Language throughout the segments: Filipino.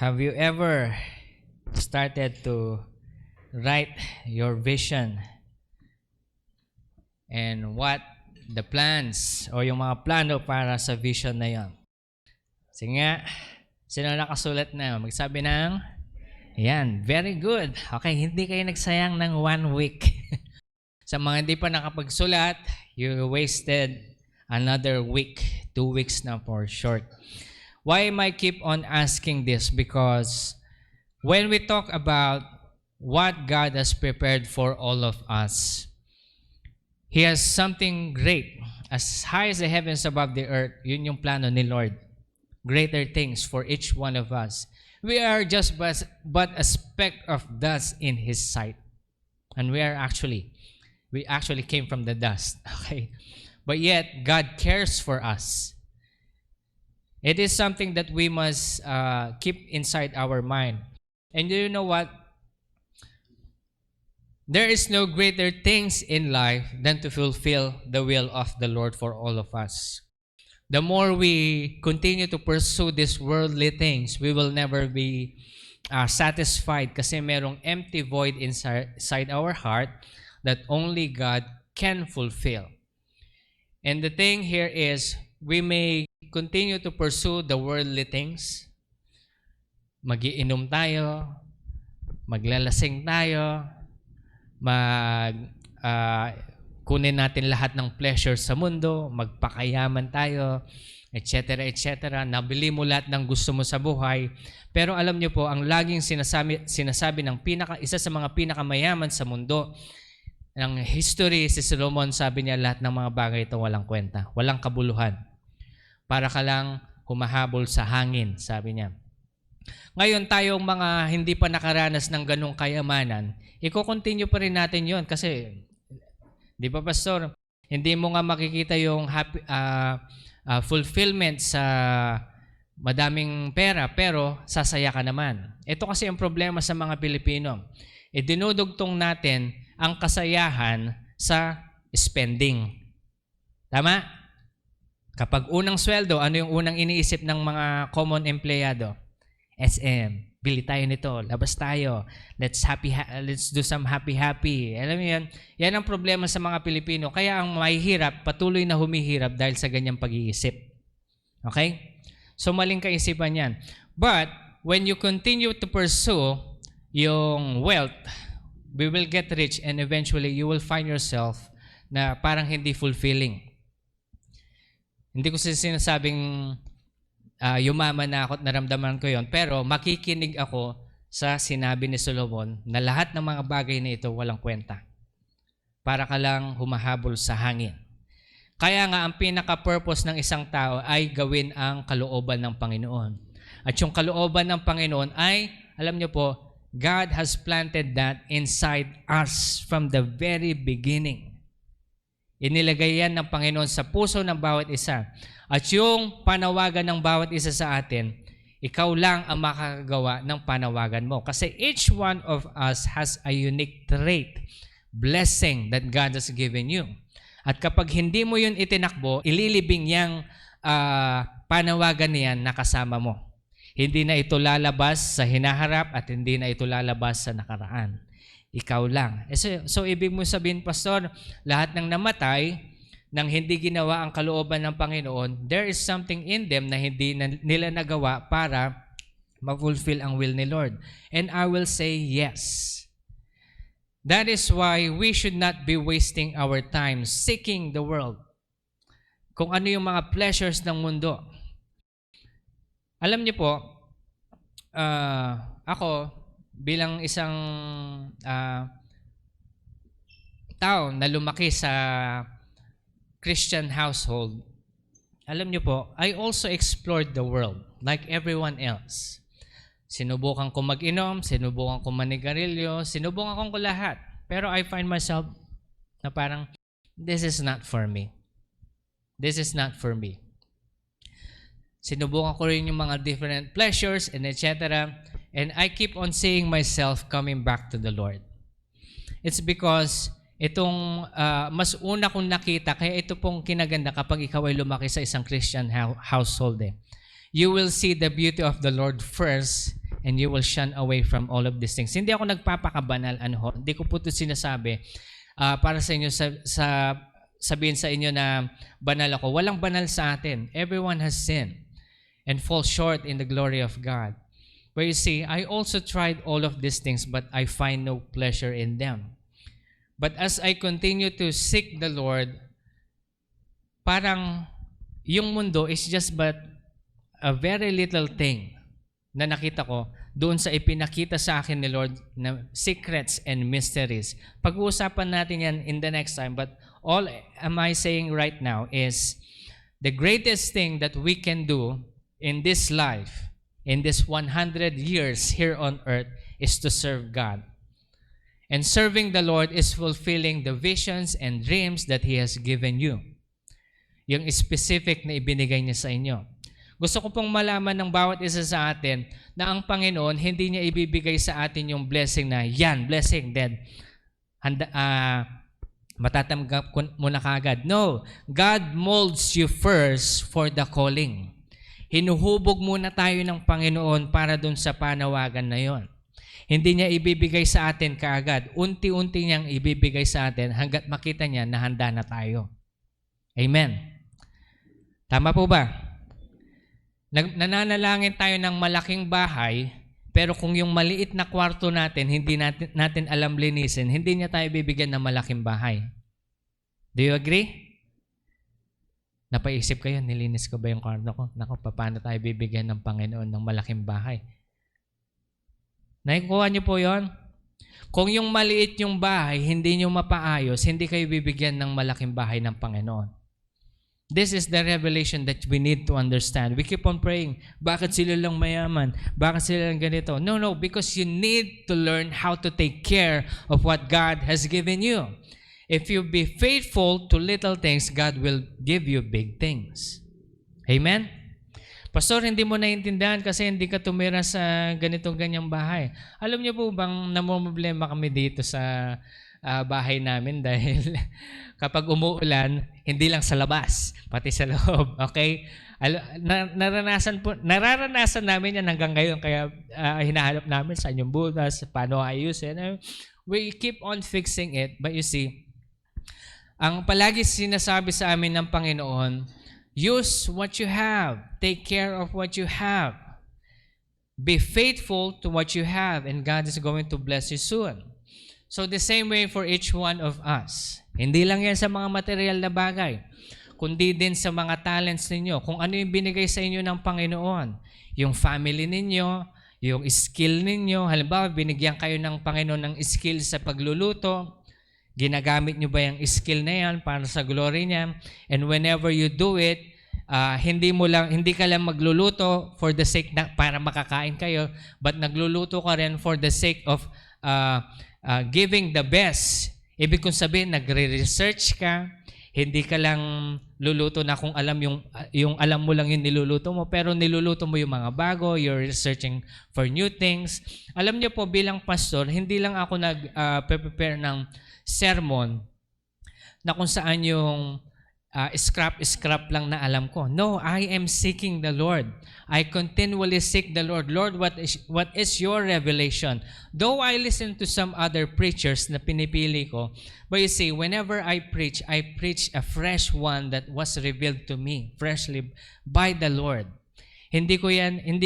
Have you ever started to write your vision and what the plans o yung mga plano para sa vision na yon? Sige nga, sino nakasulat na? Magsabi ng, yan, very good. Okay, hindi kayo nagsayang ng 1 week. Sa mga hindi pa nakapagsulat, you wasted another week, 2 weeks na for short. Why am I keep on asking this? Because when we talk about what God has prepared for all of us, He has something great. As high as the heavens above the earth, yun yung plano ni Lord. Greater things for each one of us. We are just but a speck of dust in His sight. And we actually came from the dust. Okay? But yet, God cares for us. It is something that we must keep inside our mind. And do you know what? There is no greater things in life than to fulfill the will of the Lord for all of us. The more we continue to pursue these worldly things, we will never be satisfied kasi merong empty void inside our heart that only God can fulfill. And the thing here is, we may continue to pursue the worldly things. Magiinom tayo, maglalasing tayo, kunin natin lahat ng pleasure sa mundo, magpakayaman tayo, etc. etc. Nabili mo lahat ng gusto mo sa buhay. Pero alam niyo po, ang laging sinasabi ng isa sa mga pinakamayaman sa mundo, ng history, si Solomon, sabi niya, lahat ng mga bagay ito walang kwenta, walang kabuluhan. Para ka lang humahabol sa hangin, sabi niya. Ngayon tayong mga hindi pa nakaranas ng ganong kayamanan, i-continue pa rin natin yon kasi, di ba Pastor, hindi mo nga makikita yung fulfillment sa madaming pera, pero sasaya ka naman. Ito kasi ang problema sa mga Pilipino. Dinudugtong natin ang kasayahan sa spending. Tama? Kapag unang sweldo, ano yung unang iniisip ng mga common empleyado? SM, bili tayo nito, labas tayo, let's do some happy. Alam mo yan? Yan ang problema sa mga Pilipino. Kaya ang mahihirap, patuloy na humihirap dahil sa ganyang pag-iisip. Okay? So maling kaisipan yan. But when you continue to pursue yung wealth, we will get rich and eventually you will find yourself na parang hindi fulfilling. Hindi ko sinasabing yumaman na ako at naramdaman ko yon, pero makikinig ako sa sinabi ni Solomon na lahat ng mga bagay na ito walang kwenta. Para ka lang humahabol sa hangin. Kaya nga ang pinaka-purpose ng isang tao ay gawin ang kalooban ng Panginoon. At yung kalooban ng Panginoon ay, alam niyo po, God has planted that inside us from the very beginning. Inilagay yan ng Panginoon sa puso ng bawat isa. At yung panawagan ng bawat isa sa atin, ikaw lang ang makakagawa ng panawagan mo. Kasi each one of us has a unique trait, blessing that God has given you. At kapag hindi mo yun itinakbo, ililibing yang panawagan niyan na kasama mo. Hindi na ito lalabas sa hinaharap at hindi na ito lalabas sa nakaraan. Ikaw lang. So ibig mo sabihin, Pastor, lahat ng namatay, nang hindi ginawa ang kalooban ng Panginoon, there is something in them na hindi nila nagawa para ma-fulfill ang will ni Lord. And I will say yes. That is why we should not be wasting our time seeking the world. Kung ano yung mga pleasures ng mundo. Alam niyo po, ako, bilang isang tao na lumaki sa Christian household, alam niyo po, I also explored the world like everyone else. Sinubukan ko mag-inom, sinubukan ko manigarilyo, sinubukan ko lahat. Pero I find myself na parang, this is not for me. This is not for me. Sinubukan ko rin yung mga different pleasures and etc. And I keep on seeing myself coming back to the Lord. It's because itong mas una kong nakita, kaya ito pong kinaganda kapag ikaw ay lumaki sa isang Christian household. You will see the beauty of the Lord first and you will shun away from all of these things. Hindi ako nagpapakabanal, hindi ko po ito sinasabi para sa inyo sabihin sa inyo na banal ako. Walang banal sa atin. Everyone has sinned and fall short in the glory of God. But you see, I also tried all of these things, but I find no pleasure in them. But as I continue to seek the Lord, parang yung mundo is just but a very little thing na nakita ko doon sa ipinakita sa akin ni Lord na secrets and mysteries. Pag-uusapan natin yan in the next time, but all am I saying right now is the greatest thing that we can do in this life, in this 100 years here on earth, is to serve God. And serving the Lord is fulfilling the visions and dreams that He has given you. Yung specific na ibinigay niya sa inyo. Gusto ko pong malaman ng bawat isa sa atin na ang Panginoon hindi niya ibibigay sa atin yung blessing na yan, blessing, then matatanggap mo na kagad. No, God molds you first for the calling. Hinuhubog muna tayo ng Panginoon para dun sa panawagan na yon. Hindi niya ibibigay sa atin kaagad. Unti-unti niyang ibibigay sa atin hanggat makita niya na handa na tayo. Amen. Tama po ba? Nananalangin tayo ng malaking bahay, pero kung yung maliit na kwarto natin, hindi natin alam linisin, hindi niya tayo bibigyan ng malaking bahay. Do you agree? Napaisip kayo, nilinis ko ba yung kwarto ko? Naku, paano tayo bibigyan ng Panginoon ng malaking bahay? Naikuha niyo po yon? Kung yung maliit yung bahay, hindi niyo mapaayos, hindi kayo bibigyan ng malaking bahay ng Panginoon. This is the revelation that we need to understand. We keep on praying, bakit sila lang mayaman? Bakit sila lang ganito? No, because you need to learn how to take care of what God has given you. If you be faithful to little things, God will give you big things. Amen? Pastor, hindi mo naiintindihan kasi hindi ka tumira sa ganitong-ganyang bahay. Alam niyo po bang namumblema kami dito sa bahay namin dahil kapag umuulan, hindi lang sa labas, pati sa loob. Okay? Nararanasan namin yan hanggang ngayon kaya hinahanap namin sa inyong butas, paano ayusin. We keep on fixing it, but you see, ang palagi sinasabi sa amin ng Panginoon, use what you have. Take care of what you have. Be faithful to what you have, and God is going to bless you soon. So the same way for each one of us. Hindi lang yan sa mga material na bagay, kundi din sa mga talents ninyo. Kung ano yung binigay sa inyo ng Panginoon. Yung family ninyo, yung skill ninyo. Halimbawa, binigyan kayo ng Panginoon ng skill sa pagluluto. Ginagamit nyo ba yung skill na yan para sa glory niya? And whenever you do it, hindi ka lang magluluto for the sake na para makakain kayo, but nagluluto ka rin for the sake of giving the best. Ibig kong sabihin, nagre-research ka, hindi ka lang luluto na kung alam yung alam mo lang yung niluluto mo, pero niluluto mo yung mga bago, you're researching for new things. Alam niyo po, bilang pastor, hindi lang ako nag-prepare ng sermon na kung saan yung scrap lang na alam ko. No, I am seeking the Lord. I continually seek the Lord. Lord, what is your revelation? Though I listen to some other preachers na pinipili ko, but you see, whenever I preach a fresh one that was revealed to me, freshly by the Lord. Hindi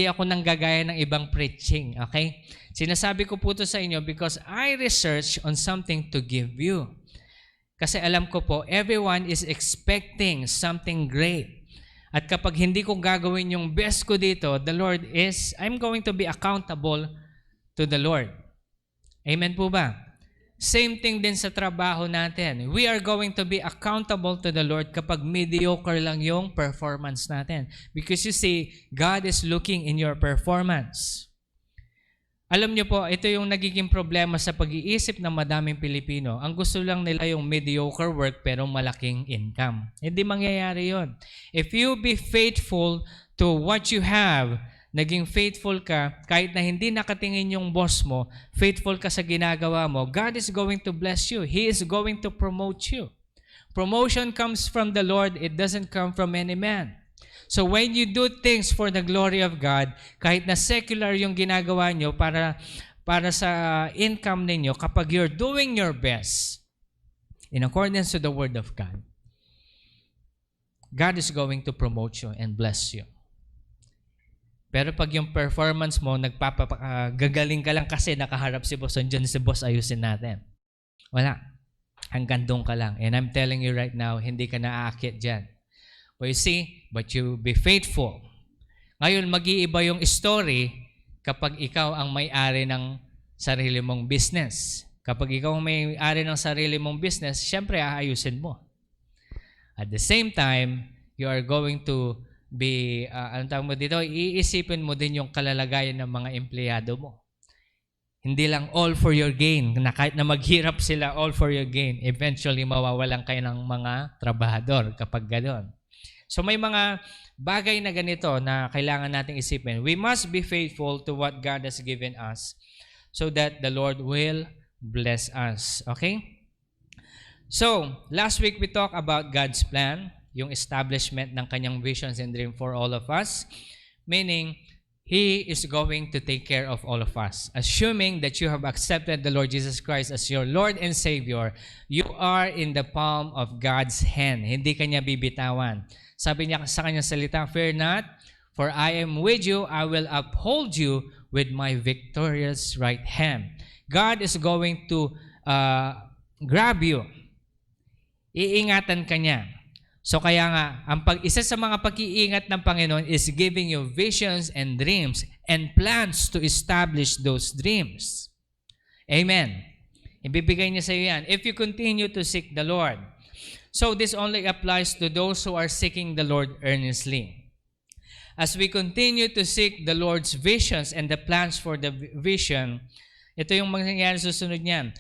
ako nanggagaya ng ibang preaching, okay? Sinasabi ko po ito sa inyo because I research on something to give you. Kasi alam ko po, everyone is expecting something great. At kapag hindi ko gagawin yung best ko dito, I'm going to be accountable to the Lord. Amen po ba? Same thing din sa trabaho natin. We are going to be accountable to the Lord kapag mediocre lang yung performance natin. Because you see, God is looking in your performance. Alam niyo po, ito yung nagiging problema sa pag-iisip ng madaming Pilipino. Ang gusto lang nila yung mediocre work pero malaking income. Hindi mangyayari yon. If you be faithful to what you have, naging faithful ka, kahit na hindi nakatingin yung boss mo, faithful ka sa ginagawa mo, God is going to bless you. He is going to promote you. Promotion comes from the Lord. It doesn't come from any man. So when you do things for the glory of God, kahit na secular yung ginagawa nyo para sa income ninyo, kapag you're doing your best in accordance to the Word of God, God is going to promote you and bless you. Pero pag yung performance mo, gagaling ka lang kasi nakaharap si boss, andyan si boss, ayusin natin. Wala. Hanggang doon ka lang. And I'm telling you right now, hindi ka naaakit dyan. But you see, but you be faithful. Ngayon, mag-iiba yung story kapag ikaw ang may-ari ng sarili mong business. Kapag ikaw ang may-ari ng sarili mong business, syempre aayusin mo. At the same time, you are going to be, anong tawag mo dito, iisipin mo din yung kalalagayan ng mga empleyado mo. Hindi lang all for your gain, na kahit na maghirap sila, all for your gain, eventually mawawalan kayo ng mga trabahador kapag gano'n. So may mga bagay na ganito na kailangan nating isipin. We must be faithful to what God has given us so that the Lord will bless us. Okay? So, last week we talked about God's plan, yung establishment ng kanyang visions and dream for all of us, meaning He is going to take care of all of us. Assuming that you have accepted the Lord Jesus Christ as your Lord and Savior, you are in the palm of God's hand. Hindi kanya bibitawan. Sabi niya sa kanyang salita, "Fear not, for I am with you. I will uphold you with my victorious right hand." God is going to grab you. Iingatan ka niya. So kaya nga, isa sa mga pag-iingat ng Panginoon is giving you visions and dreams and plans to establish those dreams. Amen. Ibibigay niya sa iyo yan. If you continue to seek the Lord. So this only applies to those who are seeking the Lord earnestly. As we continue to seek the Lord's visions and the plans for the vision, ito yung mangyayari susunod niyan.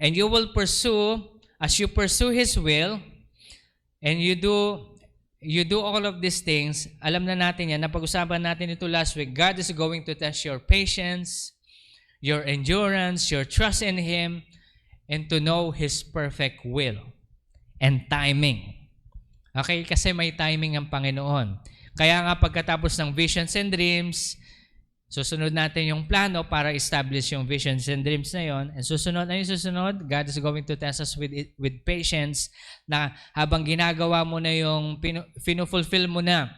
And you will pursue, as you pursue His will, and you do all of these things, alam na natin yan, napag-usapan natin ito last week, God is going to test your patience, your endurance, your trust in Him, and to know His perfect will and timing. Okay? Kasi may timing ang Panginoon. Kaya nga pagkatapos ng visions and dreams, susunod natin yung plano para establish yung visions and dreams na yon. And susunod, God is going to test us with patience na habang ginagawa mo na yung pinufulfill mo na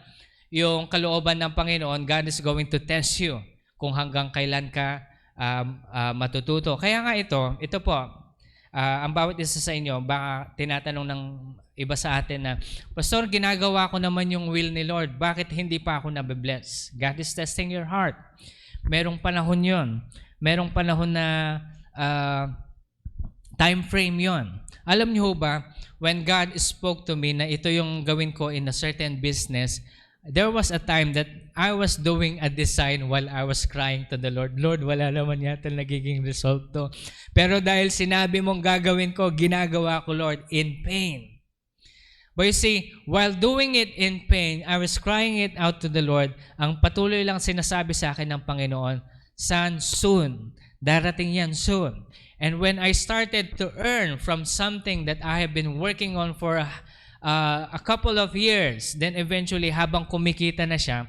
yung kalooban ng Panginoon, God is going to test you kung hanggang kailan ka matututo. Kaya nga ito po, ang bawat isa sa inyo, baka tinatanong ng iba sa atin na, Pastor, ginagawa ko naman yung will ni Lord. Bakit hindi pa ako nabibless? God is testing your heart. Merong panahon yon. Merong panahon na time frame yon. Alam niyo ba, when God spoke to me na ito yung gawin ko in a certain business, there was a time that I was doing a design while I was crying to the Lord. Lord, wala naman yata nagiging result to. Pero dahil sinabi mong gagawin ko, ginagawa ko, Lord, in pain. But you see, while doing it in pain, I was crying it out to the Lord. Ang patuloy lang sinasabi sa akin ng Panginoon, Son, soon. Darating yan soon. And when I started to earn from something that I have been working on for a couple of years, then eventually habang kumikita na siya,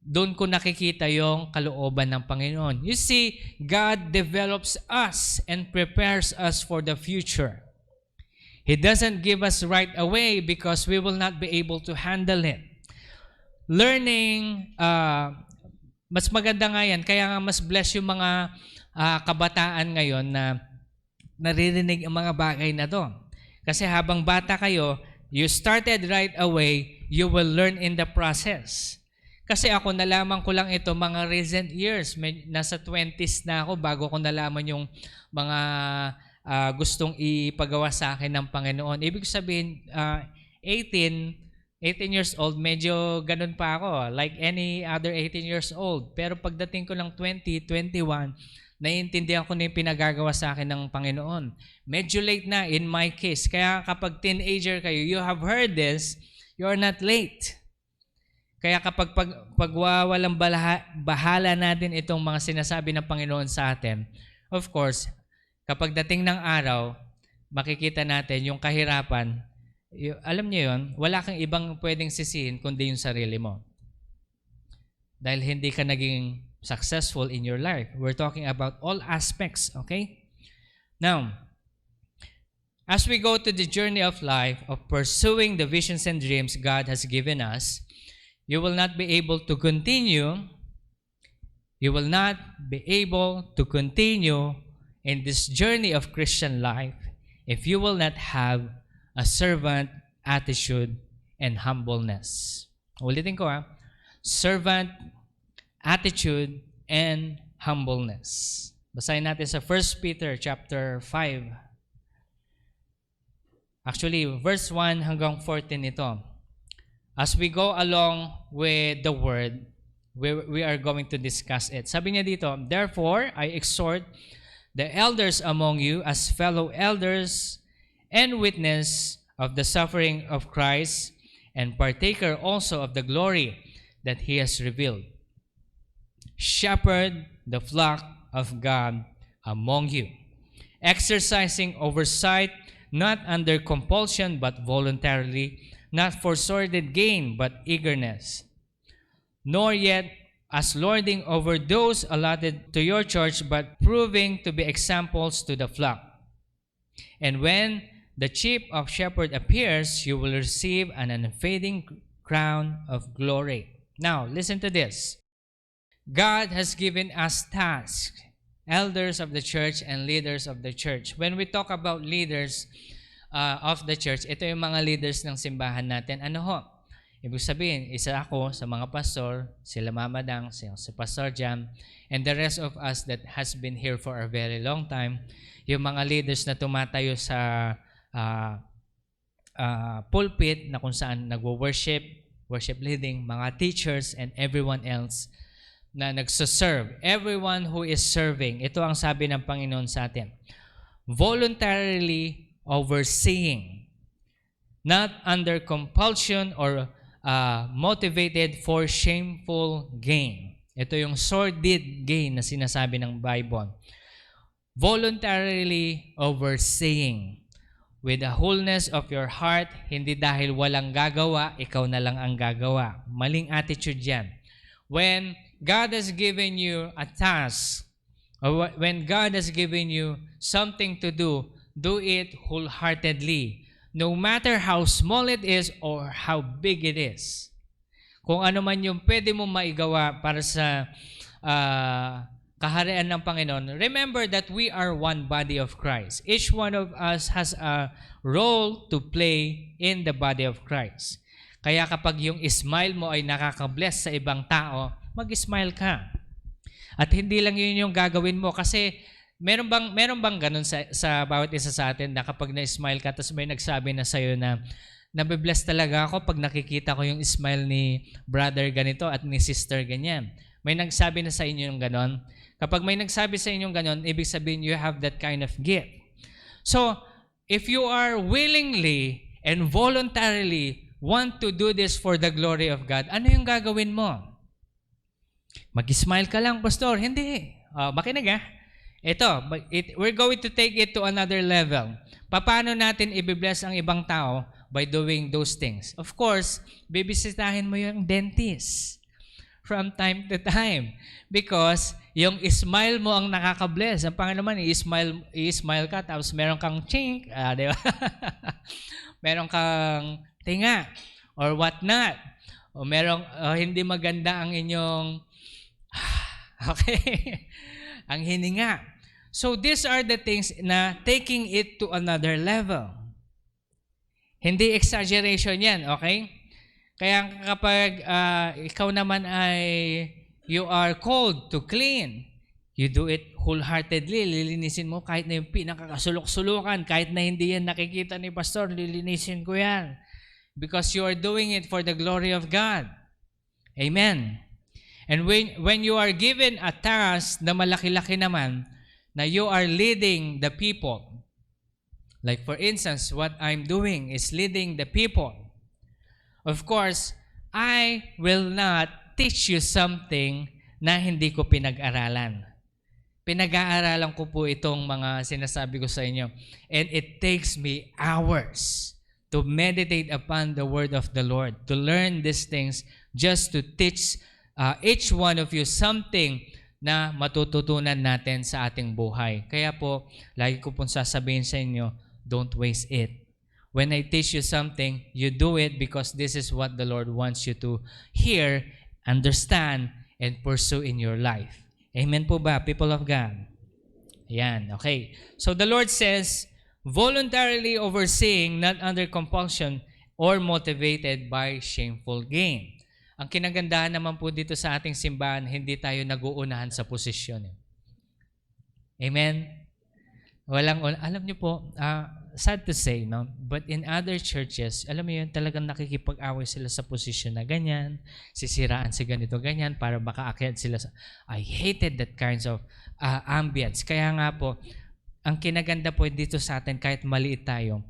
doon ko nakikita yung kalooban ng Panginoon. You see, God develops us and prepares us for the future. He doesn't give us right away because we will not be able to handle it. Learning, mas maganda nga yan, kaya nga mas bless yung mga kabataan ngayon na naririnig ang mga bagay na to. Kasi habang bata kayo, you started right away, you will learn in the process. Kasi ako, nalaman ko lang ito mga recent years. Nasa 20s na ako bago ko nalaman yung mga gustong ipagawa sa akin ng Panginoon. Ibig sabihin, 18 years old, medyo ganun pa ako. Like any other 18 years old. Pero pagdating ko ng 20, 21, naiintindihan ko na yung pinagagawa sa akin ng Panginoon. Medyo late na in my case. Kaya kapag teenager kayo, you have heard this, you are not late. Kaya kapag pagwawalang bahala natin itong mga sinasabi ng Panginoon sa atin, of course, kapag dating ng araw, makikita natin yung kahirapan, Alam niyo yon, wala kang ibang pwedeng sisihin kundi yung sarili mo. Dahil hindi ka naging successful in your life. We're talking about all aspects, okay? Now, as we go to the journey of life of pursuing the visions and dreams God has given us, you will not be able to continue in this journey of Christian life if you will not have a servant attitude and humbleness. Ulitin ko servant attitude and humbleness. Basahin natin sa 1 Peter chapter 5. Actually, verse 1 hanggang 14 ito. As we go along with the word, we are going to discuss it. Sabi niya dito, therefore, I exhort the elders among you as fellow elders and witness of the suffering of Christ and partaker also of the glory that He has revealed. Shepherd the flock of God among you, exercising oversight, not under compulsion but voluntarily, not for sordid gain but eagerness, nor yet as lording over those allotted to your church, but proving to be examples to the flock. And when the chief of shepherd appears, you will receive an unfading crown of glory. Now, listen to this. God has given us tasks, elders of the church and leaders of the church. When we talk about leaders of the church, ito yung mga leaders ng simbahan natin. Ano ho? Ibig sabihin, isa ako sa mga pastor, sila Mama Dang, si Pastor Jam, and the rest of us that has been here for a very long time, yung mga leaders na tumatayo sa pulpit na kung saan nagwo-worship, worship leading, mga teachers, and everyone else na nagsaserve. Everyone who is serving. Ito ang sabi ng Panginoon sa atin. Voluntarily overseeing, not under compulsion or motivated for shameful gain. Ito yung sordid gain na sinasabi ng Bible. Voluntarily overseeing with the wholeness of your heart, hindi dahil walang gagawa, ikaw na lang ang gagawa. Maling attitude yan. When God has given you a task, or when God has given you something to do it wholeheartedly. No matter how small it is or how big it is. Kung ano man yung pwede mo maigawa para sa kaharian ng Panginoon, remember that we are one body of Christ. Each one of us has a role to play in the body of Christ. Kaya kapag yung smile mo ay nakaka-bless sa ibang tao, mag-smile ka. At hindi lang yun yung gagawin mo kasi meron bang ganun sa bawat isa sa atin na kapag na-smile ka tapos may nagsabi na sa'yo na nabibless talaga ako pag nakikita ko yung smile ni brother ganito at ni sister ganyan. May nagsabi na sa inyo yung ganon? Kapag may nagsabi sa inyo yung ganon, ibig sabihin you have that kind of gift. So, if you are willingly and voluntarily want to do this for the glory of God, ano yung gagawin mo? Mag-smile ka lang, Pastor. Hindi. Makinig Ito, we're going to take it to another level. Paano natin i-bless ang ibang tao by doing those things? Of course, bibisitahin mo yung dentist from time to time. Because yung smile mo ang nakaka-bless. Ang Panginoon naman, i-smile ka, tapos meron kang chink, di ba? Meron kang tinga, or what not. O merong hindi maganda ang inyong ang hininga. So these are the things na taking it to another level. Hindi exaggeration yan, okay? Kaya kapag ikaw naman ay you are called to clean, you do it wholeheartedly. Lilinisin mo kahit na yung pinakakasulok-sulukan, kahit na hindi yan nakikita ni Pastor, lilinisin ko yan. Because you are doing it for the glory of God. Amen. And when you are given a task na malaki-laki naman, na you are leading the people, like for instance, what I'm doing is leading the people. Of course, I will not teach you something na hindi ko pinag-aralan. Pinag-aaralan ko po itong mga sinasabi ko sa inyo. And it takes me hours to meditate upon the word of the Lord, to learn these things, just to teach each one of you something na matututunan natin sa ating buhay. Kaya po, lagi ko pong sasabihin sa inyo, don't waste it. When I teach you something, you do it because this is what the Lord wants you to hear, understand, and pursue in your life. Amen po ba, people of God? Ayan, okay. So the Lord says, voluntarily overseeing, not under compulsion or motivated by shameful gain. Ang kinagandahan naman po dito sa ating simbahan, hindi tayo nag-uunahan sa posisyon. Amen? Alam niyo po, sad to say, no? But in other churches, alam mo yun, talagang nakikipag-away sila sa posisyon na ganyan, sisiraan si ganito, ganyan, para makaakyat sila sa... I hated that kinds of ambience. Kaya nga po, ang kinaganda po dito sa atin, kahit maliit tayo,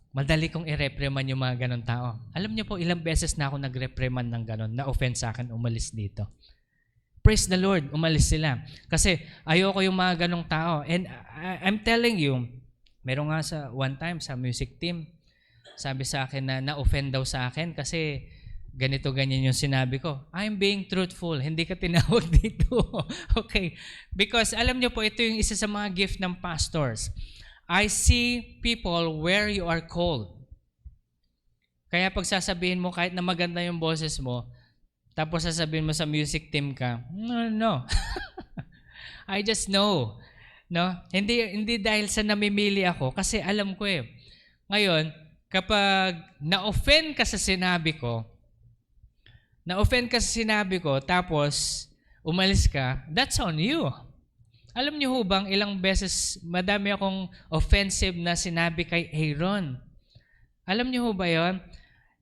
madali kong i-reprimand yung mga ganon tao. Alam niyo po, ilang beses na ako nag-reprimand ng ganon, na-offend sa akin, umalis dito. Praise the Lord, umalis sila. Kasi ayoko yung mga ganong tao. And I'm telling you, meron nga sa one time sa music team, sabi sa akin na na-offend daw sa akin kasi ganito, ganyan yung sinabi ko. I'm being truthful, hindi ka tinawag dito. Okay. Because alam niyo po, ito yung isa sa mga gift ng pastors. I see people where you are called. Kaya pag sasabihin mo, kahit na maganda yung boses mo, tapos sasabihin mo sa music team ka, no. I just know. No? Hindi dahil sa namimili ako, kasi alam ko eh. Ngayon, kapag na-offend ka sa sinabi ko, tapos umalis ka, that's on you. Alam niyo ho bang ilang beses madami akong offensive na sinabi kay Aaron? Alam niyo ho ba yon?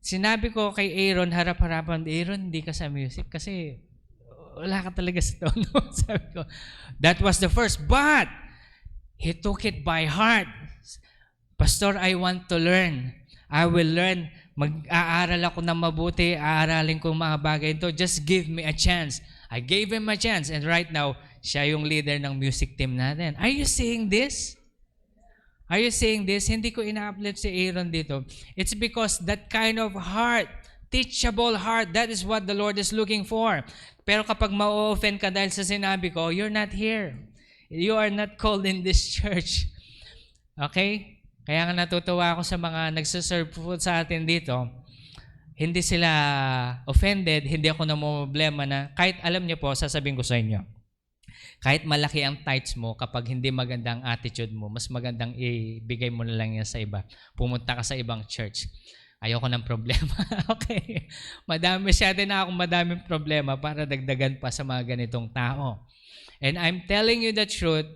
Sinabi ko kay Aaron, harap-harapan, Aaron, hindi ka sa music kasi wala ka talaga sa tono. Sabi ko, that was the first. But, he took it by heart. Pastor, I want to learn. I will learn. Mag-aaral ako ng mabuti. Aaralin ko mga bagay ito. Just give me a chance. I gave him a chance. And right now, siya yung leader ng music team natin. Are you seeing this? Are you seeing this? Hindi ko ina-uplift si Aaron dito. It's because that kind of heart, teachable heart, that is what the Lord is looking for. Pero kapag ma-offend ka dahil sa sinabi ko, you're not here. You are not called in this church. Okay? Kaya nga natutuwa ako sa mga nagsaserve food sa atin dito. Hindi sila offended, hindi ako namumblema na, kahit alam niyo po, sasabihin ko sa inyo, kahit malaki ang tithes mo, kapag hindi magandang attitude mo, mas magandang ibigay mo na lang yan sa iba. Pumunta ka sa ibang church. Ayoko ng problema. Okay. Masyado na akong madaming problema para dagdagan pa sa mga ganitong tao. And I'm telling you the truth,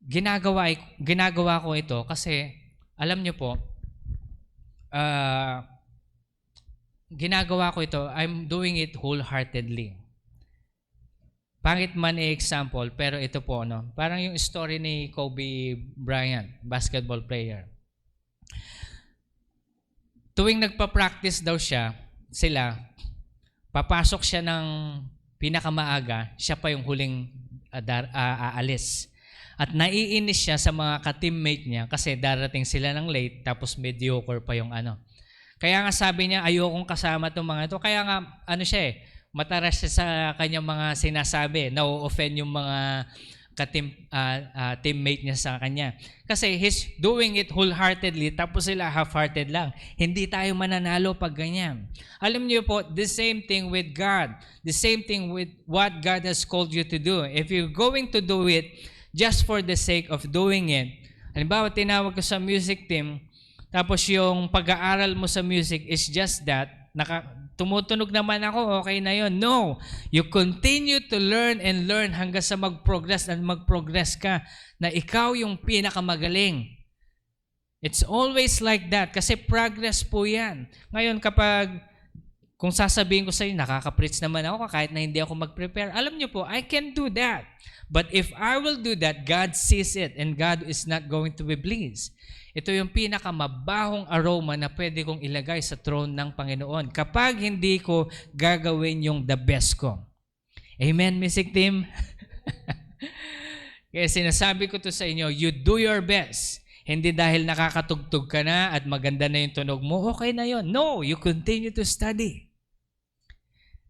ginagawa ko ito kasi, alam niyo po, ginagawa ko ito, I'm doing it wholeheartedly. Pangit man example, pero ito po, no? Parang yung story ni Kobe Bryant, basketball player. Tuwing nagpa-practice daw sila, papasok siya ng pinakamaaga, siya pa yung huling aalis. At naiinis siya sa mga ka-teammate niya kasi darating sila ng late tapos mediocre pa yung ano. Kaya nga sabi niya, ayokong kasama itong mga ito. Kaya nga, mataras siya sa kanyang mga sinasabi. Na-offend yung mga teammate niya sa kanya. Kasi he's doing it wholeheartedly, tapos sila half-hearted lang. Hindi tayo mananalo pag ganyan. Alam niyo po, the same thing with God. The same thing with what God has called you to do. If you're going to do it just for the sake of doing it, halimbawa, tinawag ko sa music team, tapos yung pag-aaral mo sa music is just that, tumutunog naman ako, okay na yon. No. You continue to learn and learn hanggang sa mag-progress at mag-progress ka na ikaw yung pinakamagaling. It's always like that kasi progress po yan. Ngayon kung sasabihin ko sa inyo, nakaka-preach naman ako kahit na hindi ako mag-prepare. Alam niyo po, I can do that. But if I will do that, God sees it and God is not going to be pleased. Ito yung pinakamabahong aroma na pwede kong ilagay sa throne ng Panginoon kapag hindi ko gagawin yung the best ko. Amen, music team? Kaya sinasabi ko to sa inyo, you do your best. Hindi dahil nakakatugtog ka na at maganda na yung tunog mo, okay na yon. No, you continue to study.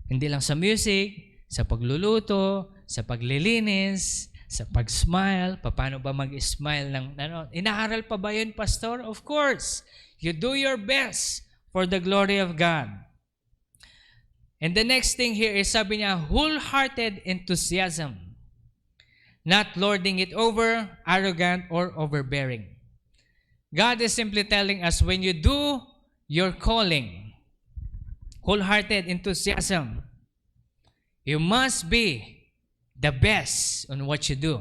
Hindi lang sa music, sa pagluluto, sa paglilinis, sa pag-smile. Paano ba mag-smile ng ano? Inaaral pa ba yun, Pastor? Of course. You do your best for the glory of God. And the next thing here is sabi niya, wholehearted enthusiasm. Not lording it over, arrogant, or overbearing. God is simply telling us when you do your calling, wholehearted enthusiasm, you must be the best on what you do.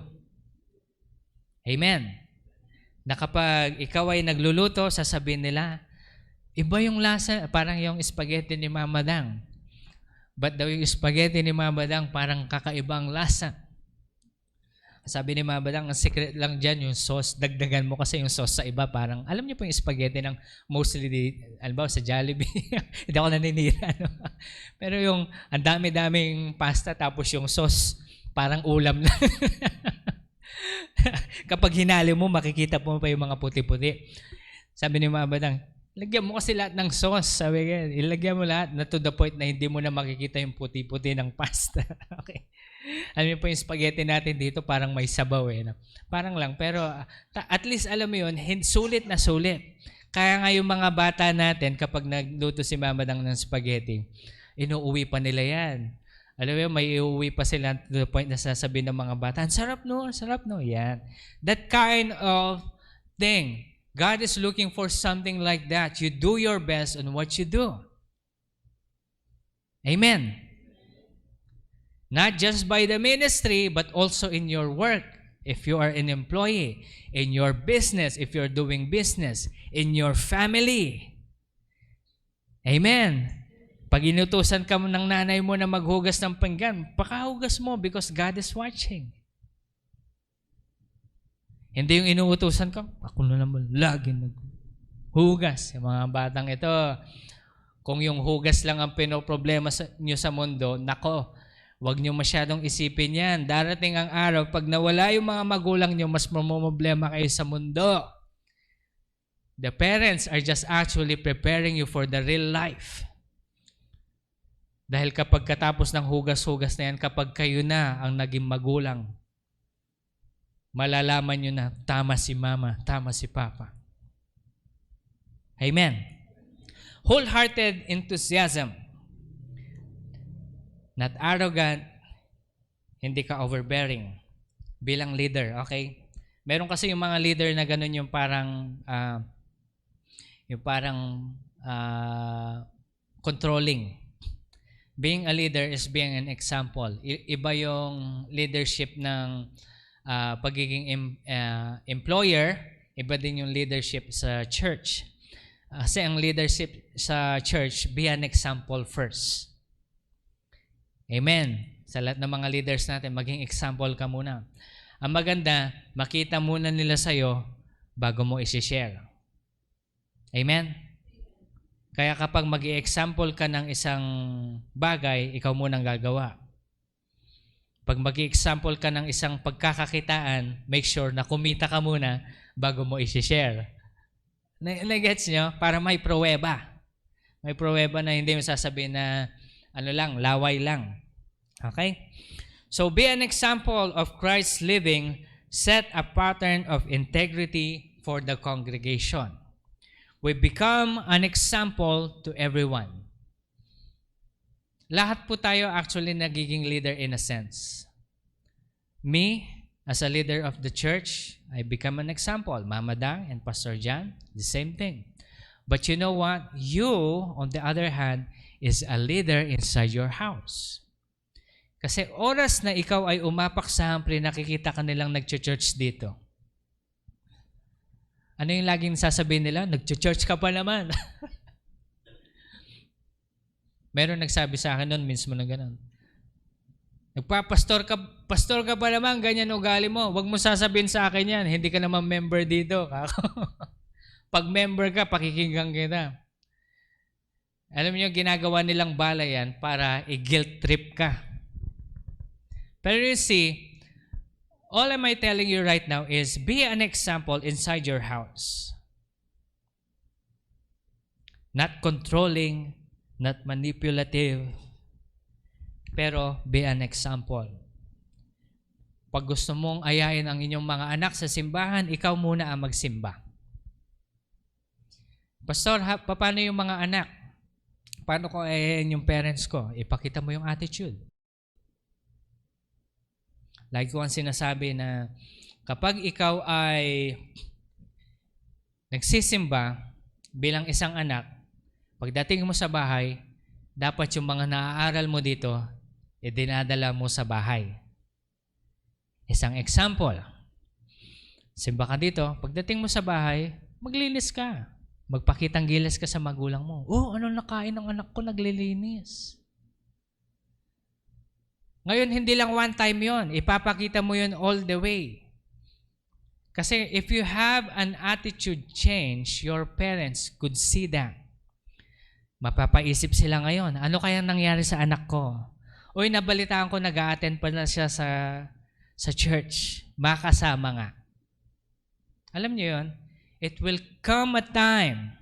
Amen. Na kapag ikaw ay nagluluto, sasabihin nila, iba yung lasa, parang yung spaghetti ni Mama Dang. But daw yung spaghetti ni Mama Dang parang kakaibang lasa. Sabi ni Mama Dang, ang secret lang dyan yung sauce. Dagdagan mo kasi yung sauce sa iba. Parang, alam niyo po yung spaghetti ng mostly, alam sa Jollibee. Hindi ako naninira. No? Pero yung ang dami-daming pasta tapos yung sauce, parang ulam na. Kapag hinali mo, makikita mo pa yung mga puti-puti. Sabi ni Mama Dang, lagyan mo kasi lahat ng sauce. Sabi nga, ilagyan mo lahat na to the point na hindi mo na makikita yung puti-puti ng pasta. Okay. Alam niyo po yung spaghetti natin dito, parang may sabaw eh. No? Parang lang, pero at least alam mo yun, sulit na sulit. Kaya nga yung mga bata natin, kapag nagluto si Mama Dang ng spaghetti, inuuwi pa nila yan. Alam mo yun, may iuwi pa sila to the point na sasabihin ng mga bata, ang sarap no, yan. That kind of thing. God is looking for something like that. You do your best on what you do. Amen. Not just by the ministry, but also in your work. If you are an employee, in your business, if you're doing business, in your family. Amen. Pag inutusan ka ng nanay mo na maghugas ng pinggan, pakahugas mo because God is watching. Hindi yung inuutusan ka, ako na naman lagi naghugas. Yung mga batang ito, kung yung hugas lang ang pinoproblema nyo sa mundo, nako, huwag niyo masyadong isipin yan. Darating ang araw, pag nawala yung mga magulang niyo, mas mamomblema kayo sa mundo. The parents are just actually preparing you for the real life. Dahil kapag katapos ng hugas-hugas na yan, kapag kayo na ang naging magulang, malalaman nyo na tama si Mama, tama si Papa. Amen. Wholehearted enthusiasm. Not arrogant, hindi ka overbearing bilang leader, okay? Meron kasi yung mga leader na ganun yung parang controlling. Being a leader is being an example. Iba yung leadership ng pagiging employer, iba din yung leadership sa church. Kasi ang leadership sa church, be an example first. Amen. Sa lahat ng mga leaders natin, maging example ka muna. Ang maganda, makita muna nila sa'yo bago mo isi-share. Amen? Kaya kapag mag-i-example ka ng isang bagay, ikaw munang gagawa. Pag mag-i-example ka ng isang pagkakakitaan, make sure na kumita ka muna bago mo isi-share. Na-gets nyo? Para may pruweba. May pruweba na hindi mo sasabihin na laway lang. Okay? So be an example of Christ's living, set a pattern of integrity for the congregation. We become an example to everyone. Lahat po tayo actually nagiging leader in a sense. Me, as a leader of the church, I become an example. Mama Dang and Pastor John, the same thing. But you know what? You, on the other hand, is a leader inside your house. Kasi oras na ikaw ay umapak sa hampri, nakikita ka nilang nag-church dito. Ano yung laging sasabihin nila? Nag-church ka pa naman. Meron nagsabi sa akin noon, mismo na gano'n. Pastor ka pa naman, ganyan ugali mo. Huwag mo sasabihin sa akin yan, hindi ka naman member dito. Pag member ka, pakikinggan kita. Alam niyo, ginagawa nilang bala yan para i-guilt trip ka. Pero you see, All am I telling you right now is be an example inside your house. Not controlling, not manipulative, pero be an example. Pag gusto mong ayayin ang inyong mga anak sa simbahan, ikaw muna ang magsimba. Pastor, paano yung mga anak? Paano ko ayayin yung parents ko? Ipakita mo yung attitude. Lagi ko ang sinasabi na kapag ikaw ay nagsisimba bilang isang anak, pagdating mo sa bahay, dapat yung mga naaaral mo dito, dinadala mo sa bahay. Isang example, simba ka dito, pagdating mo sa bahay, maglinis ka. Magpakitang gilas ka sa magulang mo. Oh, ano nakain ng anak ko, naglilinis. Ngayon, hindi lang one time yon. Ipapakita mo yon all the way. Kasi if you have an attitude change, your parents could see that. Mapapaisip sila ngayon, ano kaya nangyari sa anak ko? Uy, nabalitaan ko nag-a-attend pa na siya sa church. Makasama nga. Alam niyo yon? It will come a time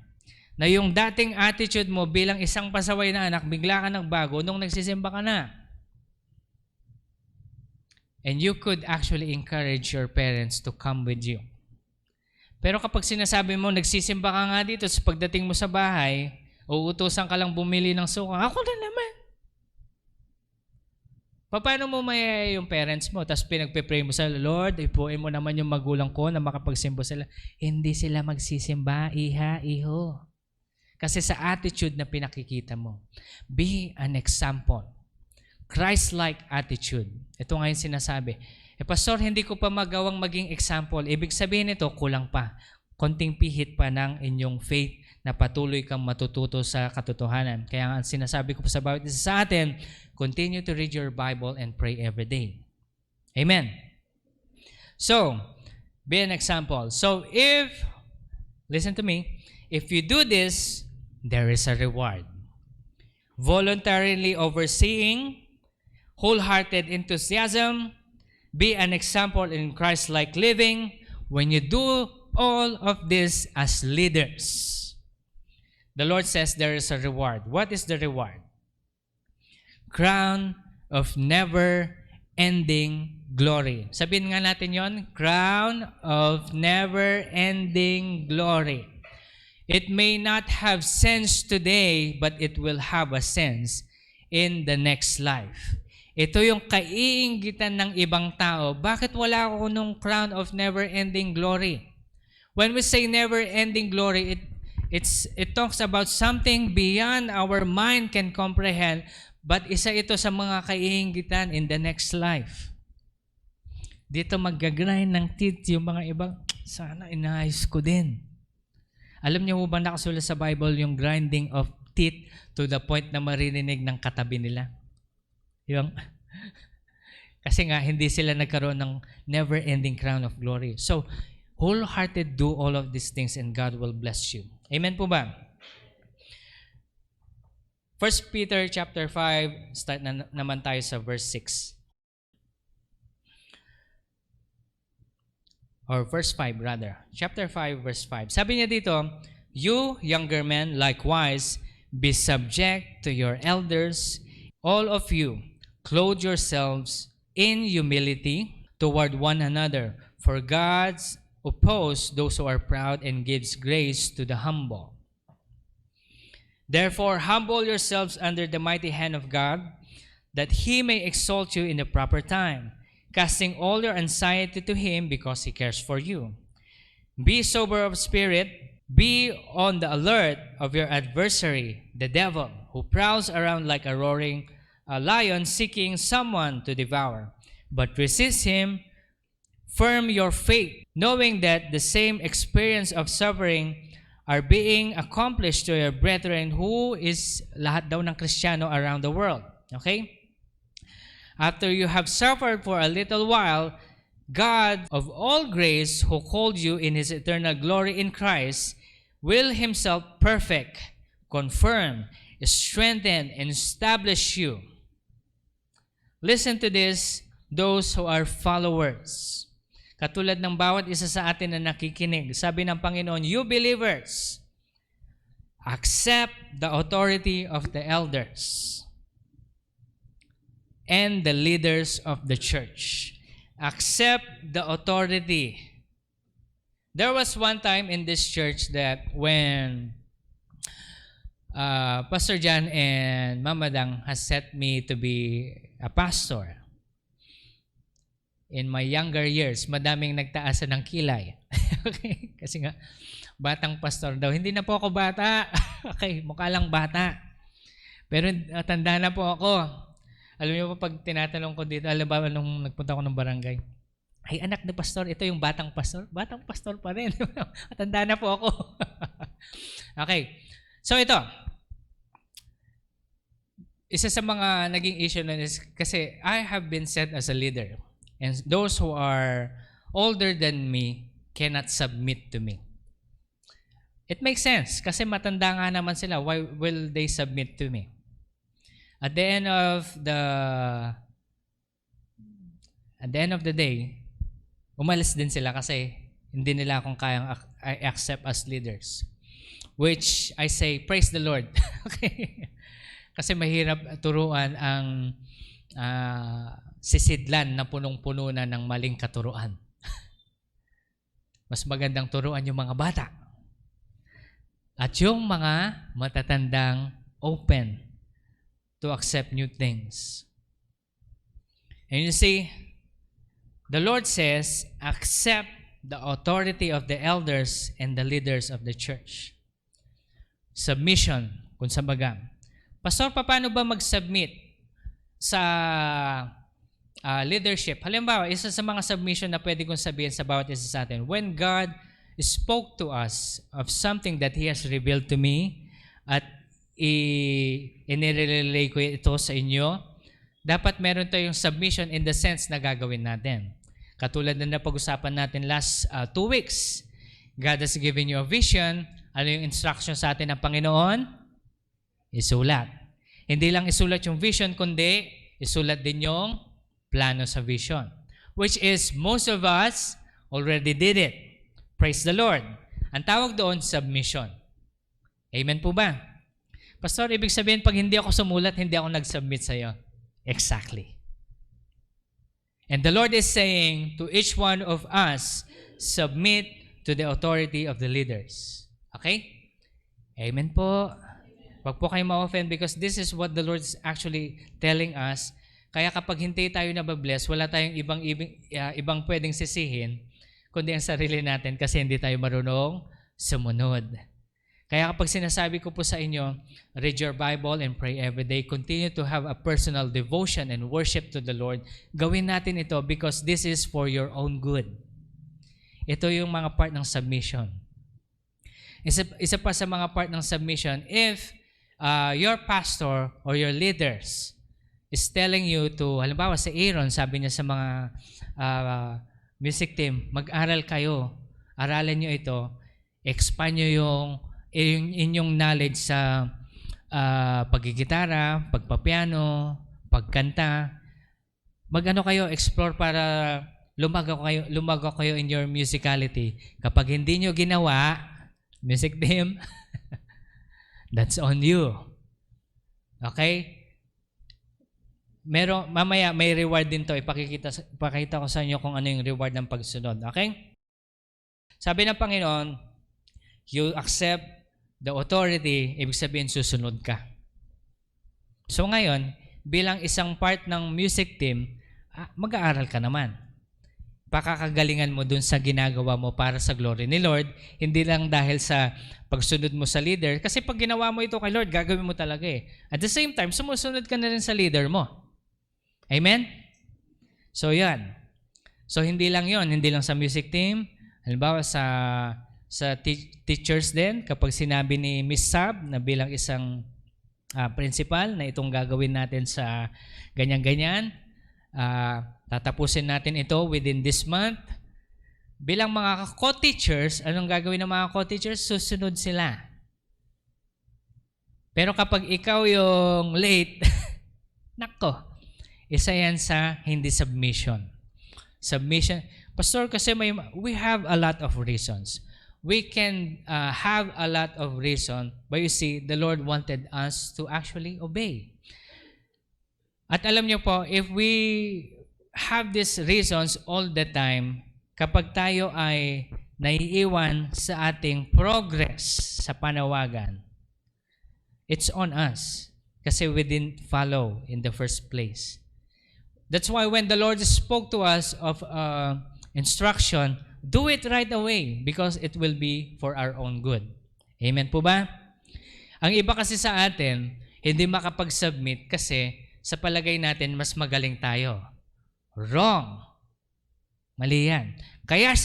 na yung dating attitude mo bilang isang pasaway na anak, bigla ka nagbago nung nagsisimba ka na. And you could actually encourage your parents to come with you. Pero kapag sinasabi mo, nagsisimba ka nga dito, sa pagdating mo sa bahay, uutusan ka lang bumili ng suka, ako na naman. Paano mo mayayay yung parents mo? Tapos pinagpe-pray mo sa Lord, ipuin mo naman yung magulang ko na makapagsimba sila. Hindi sila magsisimba, iha, iho. Kasi sa attitude na pinakikita mo. Be an example. Christ-like attitude. Ito nga yung sinasabi. Pastor, hindi ko pa magawang maging example. Ibig sabihin nito, kulang pa. Konting pihit pa ng inyong faith na patuloy kang matututo sa katotohanan. Kaya ang sinasabi ko pa sa bawat isa sa atin, continue to read your Bible and pray every day. Amen. So, be an example. So, listen to me, if you do this, there is a reward. Voluntarily overseeing, wholehearted enthusiasm, be an example in Christ-like living. When you do all of this as leaders, the Lord says there is a reward. What is the reward? Crown of never-ending glory. Sabihin nga natin yon, crown of never-ending glory. It may not have sense today, but it will have a sense in the next life. Ito yung kaiinggitan ng ibang tao. Bakit wala ako nung crown of never-ending glory? When we say never-ending glory, it talks about something beyond our mind can comprehend, but isa ito sa mga kaiinggitan in the next life. Dito mag-grind ng teeth yung mga ibang, sana inayos ko din. Alam niyo ba nakasulat sa Bible yung grinding of teeth to the point na maririnig ng katabi nila? Yung, kasi nga hindi sila nagkaroon ng never-ending crown of glory. So, wholehearted do all of these things and God will bless you. Amen po ba? 1 Peter chapter 5, start na naman tayo sa verse 6. Or verse 5 rather. Chapter 5, verse 5. Sabi niya dito, you younger men likewise be subject to your elders, all of you, clothe yourselves in humility toward one another, for God's oppose those who are proud and gives grace to the humble. Therefore, humble yourselves under the mighty hand of God, that He may exalt you in the proper time, casting all your anxiety to Him because He cares for you. Be sober of spirit, be on the alert of your adversary, the devil, who prowls around like a roaring lion seeking someone to devour. But resist him, firm your faith, knowing that the same experience of suffering are being accomplished to your brethren who is lahat daw ng Kristiyano around the world. Okay? After you have suffered for a little while, God of all grace, who called you in His eternal glory in Christ, will Himself perfect, confirm, strengthen, and establish you. Listen to this. those who are followers. Katulad ng bawat isa sa atin na nakikinig, sabi ng Panginoon, you believers, accept the authority of the elders and the leaders of the church. Accept the authority. There was one time in this church that when Pastor John and Mama Dang has set me to be a pastor, in my younger years, madaming nagtaasan ng kilay. Okay? Kasi nga, batang pastor daw. Hindi na po ako bata. Okay, mukha lang bata. Pero tanda na po ako. Alam niyo po, pag tinatanong ko dito, alam ba, nung nagpunta ako ng barangay, ay anak ni pastor, ito yung batang pastor. Batang pastor pa rin. Tanda na po ako. Okay. So ito, isa sa mga naging issue na is, kasi I have been set as a leader. And those who are older than me cannot submit to me. It makes sense kasi matanda nga naman sila. Why will they submit to me? At the end of the day, umalis din sila kasi hindi nila akong kayang accept as leaders. Which I say, praise the Lord. Okay? Kasi mahirap turuan ang sisidlan na punong-puno na ng maling katuruan. Mas magandang turuan yung mga bata. At yung mga matatandang open to accept new things. And you see, the Lord says, accept the authority of the elders and the leaders of the church. Submission, kung sabaga. Pastor, paano ba mag-submit sa leadership? Halimbawa, isa sa mga submission na pwede kong sabihin sa bawat isa sa atin, when God spoke to us of something that He has revealed to me at inirelay ko ito sa inyo, dapat meron tayong submission in the sense na gagawin natin. Katulad na napag-usapan natin last 2 weeks. God has given you a vision. Ano yung instruction sa atin ng Panginoon? Isulat. Hindi lang isulat yung vision, kundi isulat din yung plano sa vision. Which is, most of us already did it. Praise the Lord. Ang tawag doon, submission. Amen po ba? Pastor, ibig sabihin, pag hindi ako sumulat, hindi ako nag-submit sa iyo. Exactly. And the Lord is saying to each one of us, submit to the authority of the leaders. Okay? Amen po. Wag po kayo ma-offend because this is what the Lord is actually telling us. Kaya kapag hindi tayo nababless, wala tayong ibang pwedeng sisihin, kundi ang sarili natin kasi hindi tayo marunong sumunod. Kaya kapag sinasabi ko po sa inyo, read your Bible and pray every day, continue to have a personal devotion and worship to the Lord, gawin natin ito because this is for your own good. Ito yung mga part ng submission. Isa pa sa mga part ng submission, if your pastor or your leaders is telling you to, halimbawa si Aaron, sabi niya sa mga music team, mag-aral kayo, aralin nyo ito, expand nyo yung inyong knowledge sa paggigitara, pagpapiano, pagkanta. Mag-ano kayo, explore para lumago kayo in your musicality. Kapag hindi nyo ginawa, music team, that's on you. Okay? Mamaya may reward din to. Ipakita ko sa inyo kung ano yung reward ng pagsunod. Okay? Sabi ng Panginoon, you accept the authority, ibig sabihin susunod ka. So ngayon, bilang isang part ng music team, mag-aaral ka naman. Pakakagalingan mo dun sa ginagawa mo para sa glory ni Lord, hindi lang dahil sa pagsunod mo sa leader. Kasi pag ginawa mo ito kay Lord, gagawin mo talaga eh. At the same time, sumusunod ka na rin sa leader mo. Amen? So yan. So hindi lang yon, hindi lang sa music team. Halimbawa sa teachers din, kapag sinabi ni Miss Sab na bilang isang principal na itong gagawin natin sa ganyan-ganyan, tatapusin natin ito within this month. Bilang mga co-teachers, anong gagawin ng mga co-teachers? Susunod sila. Pero kapag ikaw yung late, nako, Isa yan sa hindi submission. Submission. Pastor, kasi we have a lot of reasons. We can have a lot of reason, but you see, the Lord wanted us to actually obey. At alam niyo po, if we have these reasons all the time, kapag tayo ay naiiwan sa ating progress sa panawagan, it's on us kasi we didn't follow in the first place. That's why when the Lord spoke to us of instruction, do it right away because it will be for our own good. Amen po ba? Ang iba kasi sa atin, hindi makapag-submit kasi sa palagay natin mas magaling tayo. Wrong. Mali yan. Kaya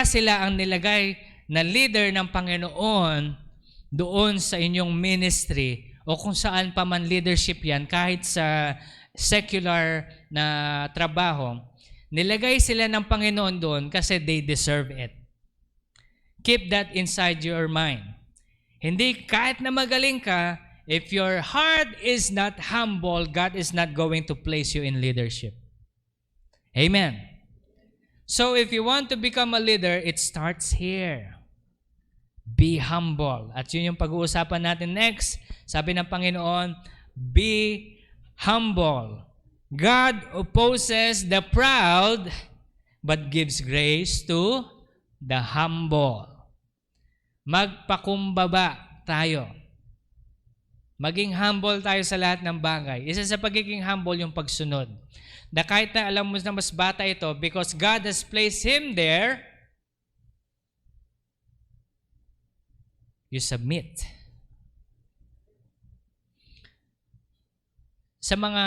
sila ang nilagay na leader ng Panginoon doon sa inyong ministry o kung saan pa man leadership yan, kahit sa secular na trabaho, nilagay sila ng Panginoon doon kasi they deserve it. Keep that inside your mind. Hindi kahit na magaling ka, if your heart is not humble, God is not going to place you in leadership. Amen. So if you want to become a leader, it starts here. Be humble. At yun yung pag-uusapan natin next. Sabi ng Panginoon, be humble. God opposes the proud, but gives grace to the humble. Magpakumbaba tayo. Maging humble tayo sa lahat ng bagay. Isa sa pagiging humble yung pagsunod. Na kahit na alam mo na mas bata ito, because God has placed him there, you submit. Sa mga,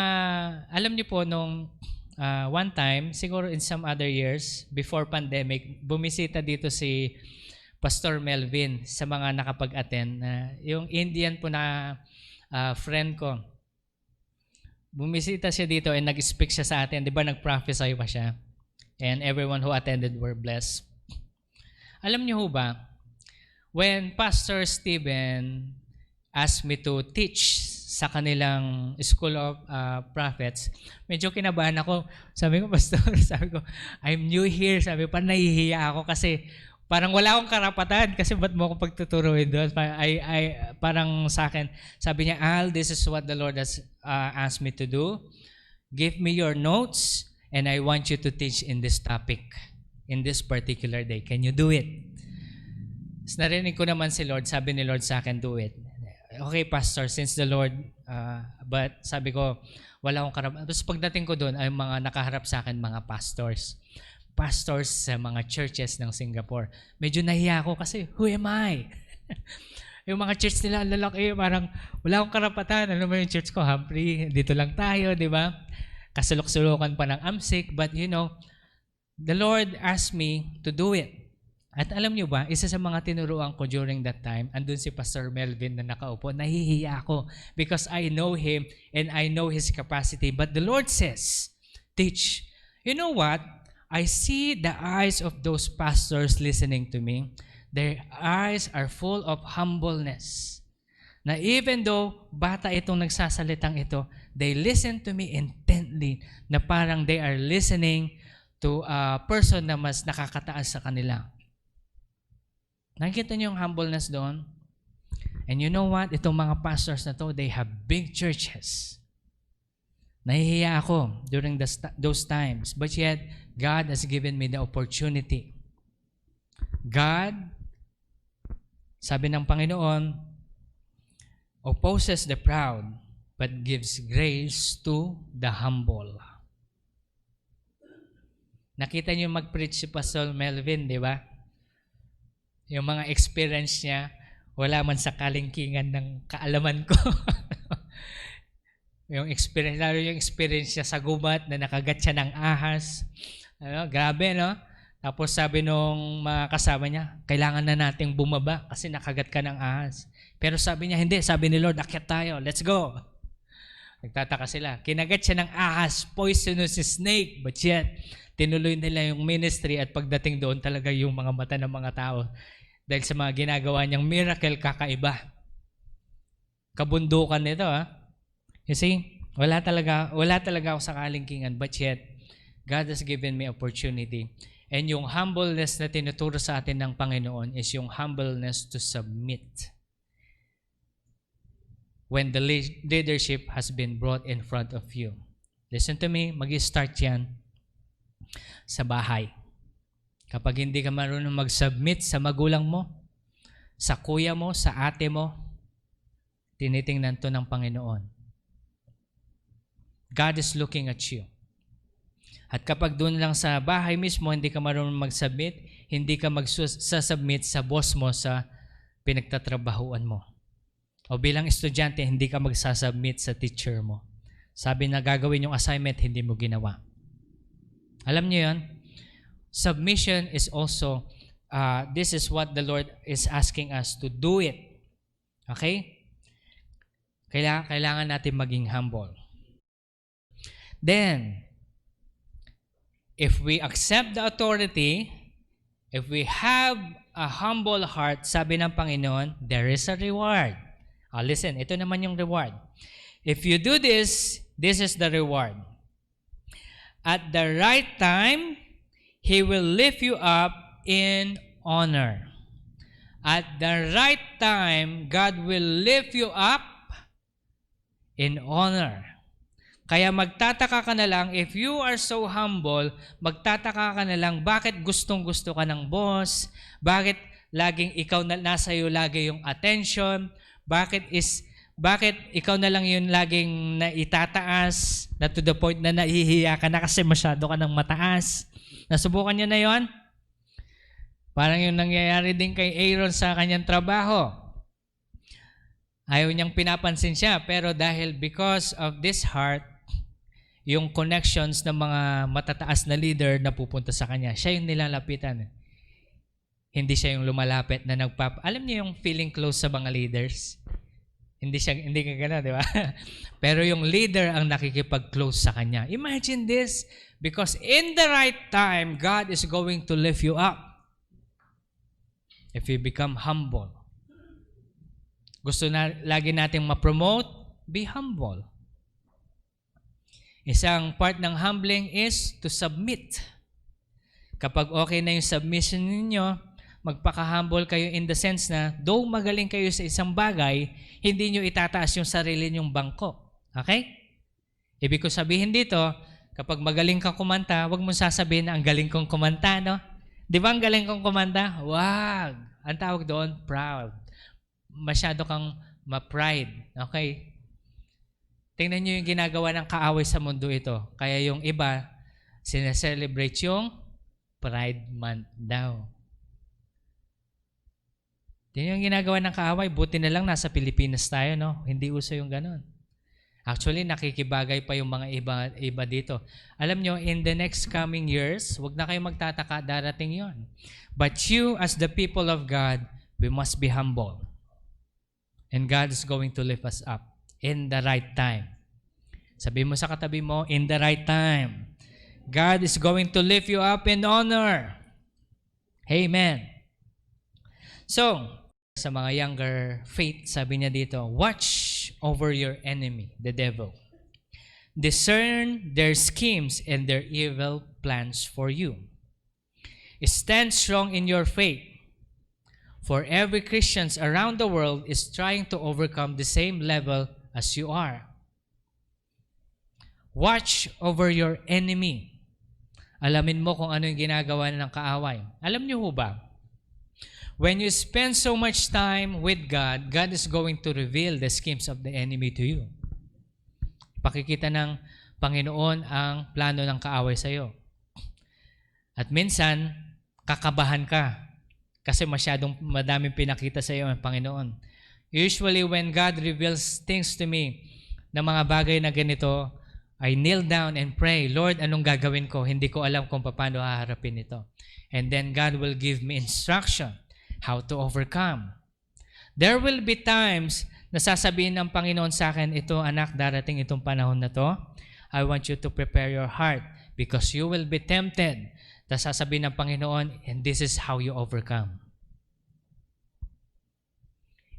alam niyo po, nung one time, siguro in some other years, before pandemic, bumisita dito si Pastor Melvin sa mga nakapag-attend. Yung Indian po na friend ko. Bumisita siya dito and nag-speak siya sa atin. Di ba nag-prophesy pa siya? And everyone who attended were blessed. Alam niyo ho ba, when Pastor Stephen asked me to teach sa kanilang School of Prophets, medyo kinabahan ako. Sabi ko, Pastor, sabi ko, I'm new here. Sabi ko, parang nahihiya ako kasi parang wala akong karapatan kasi ba't mo ako pagtuturuin doon? Parang sa akin, sabi niya, Al, this is what the Lord has asked me to do. Give me your notes and I want you to teach in this topic, in this particular day. Can you do it? Narinig ko naman si Lord, sabi ni Lord sa akin, do it. Okay, Pastor, since the Lord, but sabi ko, wala akong karapatan. Tapos pagdating ko doon, ay mga nakaharap sa akin, mga pastors sa mga churches ng Singapore. Medyo nahiya ako kasi, who am I? Yung mga church nila, ang lalaki, parang wala akong karapatan. Ano ba yung church ko? Humphrey, dito lang tayo, di ba? Kasulok-sulukan pa ng amsik. But you know, the Lord asked me to do it. At alam niyo ba, isa sa mga tinuruan ko during that time, andun si Pastor Melvin na nakaupo, nahihiya ako because I know him and I know his capacity. But the Lord says, teach. You know what? I see the eyes of those pastors listening to me. Their eyes are full of humbleness. Na even though bata itong nagsasalitang ito, they listen to me intently na parang they are listening to a person na mas nakakataas sa kanila. Nakikita niyo yung humbleness doon? And you know what? Itong mga pastors na to, they have big churches. Nahihiya ako during those times. But yet, God has given me the opportunity. God, sabi ng Panginoon, opposes the proud, but gives grace to the humble. Nakita niyo mag-preach si Pastor Melvin, di ba? Yung mga experience niya, wala man sa kalingkingan ng kaalaman ko. Yung experience, lalo yung experience niya sa gubat na nakagat siya ng ahas. Grabe, no? Tapos sabi nung mga kasama niya, kailangan na nating bumaba kasi nakagat ka ng ahas. Pero sabi niya, hindi. Sabi ni Lord, akyat tayo. Let's go. Nagtataka sila. Kinagat siya ng ahas, poisonous snake. But yet, tinuloy nila yung ministry at pagdating doon talaga yung mga mata ng mga tao. Dahil sa mga ginagawa niyang miracle kakaiba. Kabundukan nito, ha? You see? Wala talaga ako sa kalingkingan, but yet, God has given me opportunity. And yung humbleness na tinuturo sa atin ng Panginoon is yung humbleness to submit. When the leadership has been brought in front of you. Listen to me, mag-start yan sa bahay. Kapag hindi ka marunong mag-submit sa magulang mo, sa kuya mo, sa ate mo, tinitingnan to ng Panginoon. God is looking at you. At kapag doon lang sa bahay mismo, hindi ka marunong mag-submit, hindi ka mag-submit sa boss mo, sa pinagtatrabahuan mo. O bilang estudyante, hindi ka magsasubmit sa teacher mo. Sabi na gagawin yung assignment, hindi mo ginawa. Alam niyo yun? Submission is also, this is what the Lord is asking us to do it. Okay? Kailangan natin maging humble. Then, if we accept the authority, if we have a humble heart, sabi ng Panginoon, there is a reward. Listen, ito naman yung reward. If you do this, this is the reward. At the right time, He will lift you up in honor. At the right time, God will lift you up in honor. Kaya magtataka ka na lang, if you are so humble, magtataka ka na lang, bakit gustong-gusto ka ng boss? Bakit laging ikaw na nasa iyo lagi yung attention? Bakit ikaw na lang yun laging naitataas, na to the point na nahihiya ka na kasi masyado ka ng mataas? Nasubukan niyo na yon? Parang yung nangyayari din kay Aaron sa kanyang trabaho. Ayaw niyang pinapansin siya, pero dahil because of this heart, yung connections ng mga matataas na leader na pupunta sa kanya, siya yung nilalapitan. Hindi siya yung lumalapit na alam niyo yung feeling close sa mga leaders? Hindi ka gano'n, di ba? Pero yung leader ang nakikipag-close sa kanya. Imagine this, because in the right time, God is going to lift you up. If you become humble. Gusto na lagi nating ma-promote, be humble. Isang part ng humbling is to submit. Kapag okay na yung submission ninyo, magpaka-humble kayo in the sense na though magaling kayo sa isang bagay, hindi nyo itataas yung sarili nyong bangko. Okay? Ibig ko sabihin dito, kapag magaling kang kumanta, huwag mong sasabihin na ang galing kong kumanta, no? Di ba ang galing kong kumanta? Wag! Ang tawag doon, proud. Masyado kang ma-pride. Okay? Tingnan nyo yung ginagawa ng kaaway sa mundo ito. Kaya yung iba, sineselebrate yung Pride Month daw. Tingnan yung ginagawa ng kaaway. Buti na lang nasa Pilipinas tayo, no? Hindi uso yung ganon. Actually, nakikibagay pa yung mga iba dito. Alam nyo, in the next coming years, wag na kayo magtataka, darating yon. But you, as the people of God, we must be humble. And God is going to lift us up in the right time. Sabi mo sa katabi mo, in the right time. God is going to lift you up in honor. Amen. So, sa mga younger faith, sabi niya dito, watch over your enemy, the devil. Discern their schemes and their evil plans for you. Stand strong in your faith. For every Christian around the world is trying to overcome the same level as you are. Watch over your enemy. Alamin mo kung ano yung ginagawa ng kaaway. Alam niyo ho ba? When you spend so much time with God, God is going to reveal the schemes of the enemy to you. Pakikita ng Panginoon ang plano ng kaaway sa iyo. At minsan, kakabahan ka kasi madaming pinakita sa iyo ng Panginoon. Usually, when God reveals things to me na mga bagay na ganito, I kneel down and pray, Lord, anong gagawin ko? Hindi ko alam kung paano haharapin ito. And then God will give me instruction how to overcome. There will be times na sasabihin ng Panginoon sa akin, ito anak, darating itong panahon na to. I want you to prepare your heart because you will be tempted. Tapos sasabihin ng Panginoon, and this is how you overcome.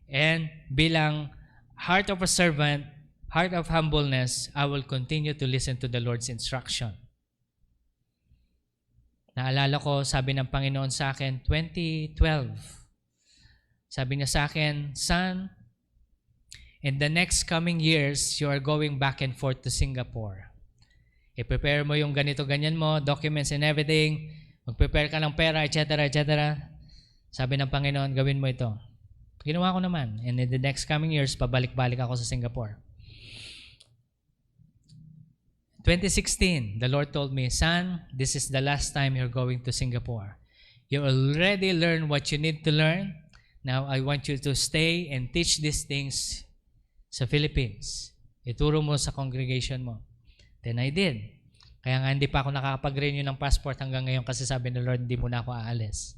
And bilang heart of a servant, heart of humbleness, I will continue to listen to the Lord's instruction. Naalala ko, sabi ng Panginoon sa akin, 2012, sabi niya sa akin, "Son, in the next coming years, you are going back and forth to Singapore. I-prepare mo yung ganito-ganyan mo, documents and everything, mag-prepare ka ng pera, etc., etc. Sabi ng Panginoon, gawin mo ito." Ginawa ko naman. And in the next coming years, pabalik-balik ako sa Singapore. 2016, the Lord told me, "Son, this is the last time you're going to Singapore. You already learned what you need to learn. Now, I want you to stay and teach these things sa Philippines. Ituro mo sa congregation mo." Then I did. Kaya nga hindi pa ako nakakapag-renew ng passport hanggang ngayon kasi sabi ng Lord, hindi mo na ako aalis.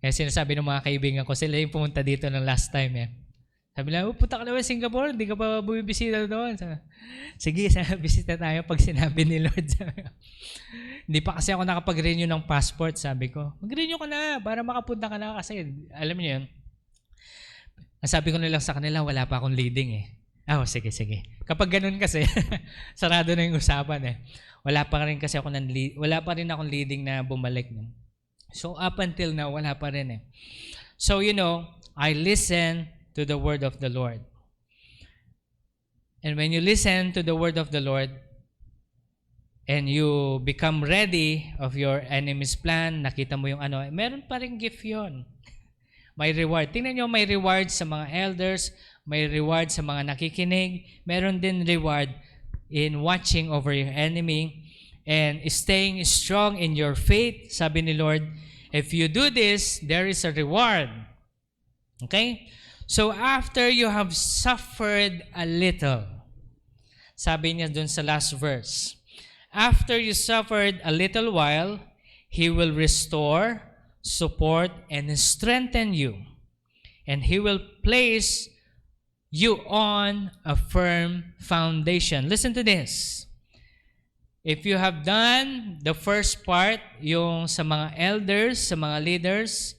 Kaya sinasabi ng mga kaibigan ko, sila yung pumunta dito ng last time eh. Sabi nila, punta ka naman Singapore, hindi ka pa bumibisita doon. Sige, bisita tayo pag sinabi ni Lord. Hindi pa kasi ako nakapag-renew ng passport, sabi ko. Mag-renew ka na para makapunta ka na kasi alam niyo yun. Sabi ko nilang sa kanila, wala pa akong leading eh. Sige. Kapag ganun kasi, sarado na yung usapan eh. Wala pa rin akong leading na bumalik. So up until now, wala pa rin eh. So I listen to the word of the Lord. And when you listen to the word of the Lord, and you become ready of your enemy's plan, nakita mo yung meron pa rin gift yun. May reward. Tingnan nyo, may reward sa mga elders, may reward sa mga nakikinig, meron din reward in watching over your enemy and staying strong in your faith. Sabi ni Lord, if you do this, there is a reward. Okay? So after you have suffered a little, sabi niya dun sa last verse, after you suffered a little while, He will restore, support, and strengthen you. And He will place you on a firm foundation. Listen to this. If you have done the first part, yung sa mga elders, sa mga leaders,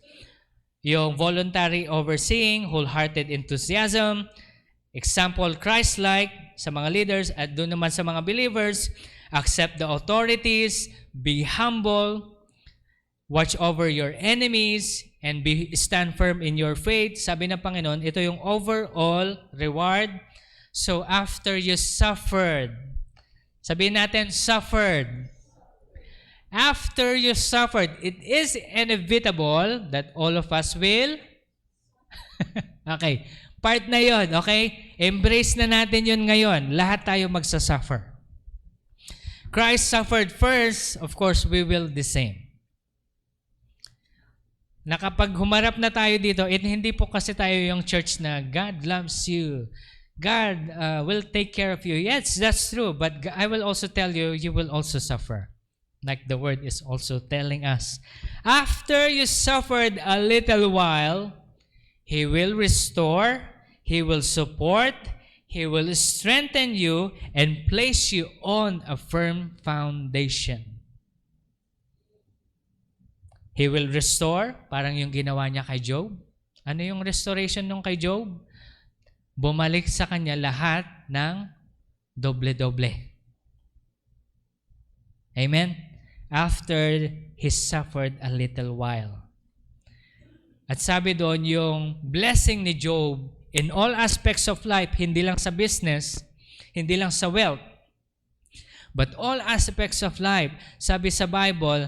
yung voluntary overseeing, wholehearted enthusiasm, example Christ-like sa mga leaders, at doon naman sa mga believers, accept the authorities, be humble, watch over your enemies, and stand firm in your faith. Sabi ng Panginoon, ito yung overall reward. So after you suffered, sabihin natin, suffered. After you suffered, it is inevitable that all of us will. Okay. Part na yon, okay? Embrace na natin yun ngayon. Lahat tayo magsasuffer. Christ suffered first, of course, we will the same. Na kapag humarap na tayo dito, hindi po kasi tayo yung church na God loves you. God will take care of you. Yes, that's true. But I will also tell you, you will also suffer. Like the word is also telling us. After you suffered a little while, He will restore, He will support, He will strengthen you and place you on a firm foundation. He will restore, parang yung ginawa niya kay Job. Ano yung restoration nung kay Job? Bumalik sa kanya lahat ng doble-doble. Amen? After he suffered a little while. At sabi doon, yung blessing ni Job in all aspects of life, hindi lang sa business, hindi lang sa wealth, but all aspects of life. Sabi sa Bible,